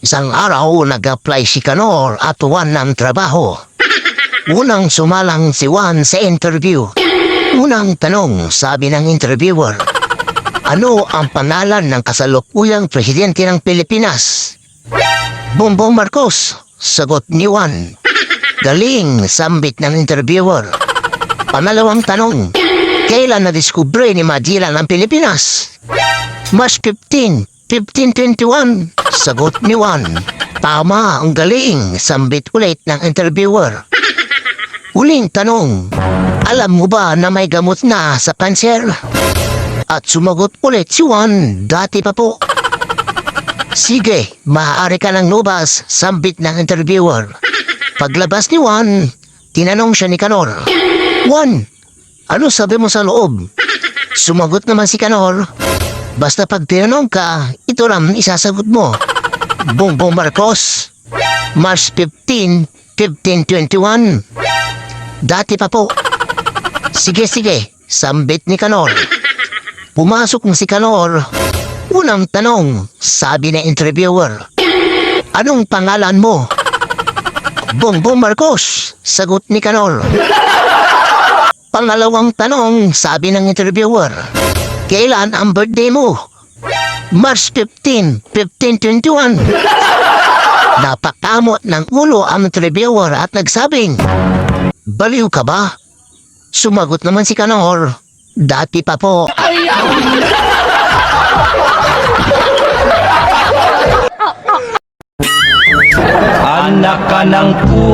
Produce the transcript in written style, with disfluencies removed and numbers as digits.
Isang araw, nag-apply si Kanor at Juan ng trabaho. Unang sumalang si Juan sa interview. Unang tanong, sabi ng interviewer, ano ang pangalan ng kasalukuyang presidente ng Pilipinas? Bongbong Marcos, sagot ni Juan. Galing, sambit ng interviewer. Pangalawang tanong, kailan nadiskubre ni Magellan ang Pilipinas? March 15, 1521, sagot ni Juan. Tama, ang galing, sambit ulit ng interviewer. Uling tanong, alam mo ba na may gamot na sa kanser? At sumagot ulit si Juan, dati pa po. Sige, maaari ka ng lubas, sambit ng interviewer. Paglabas ni Juan, tinanong siya ni Kanor, Juan, ano sabi mo sa loob? Sumagot naman si Kanor, basta pag tinanong ka, ito lang isasagot mo. Bongbong Marcos, March 15, 1521. Dati pa po. Sige, sambit ni Kanor. Pumasok na si Kanor. Unang tanong, sabi ng interviewer, anong pangalan mo? Bongbong Marcos, sagot ni Kanor. Pangalawang tanong, sabi ng interviewer, kailan ang birthday mo? March 15, 1521. Napakamot ng ulo ang interviewer at nagsabing, baliw ka ba? Sumagot naman si Kanor, dati pa po. Anak ka ng pu.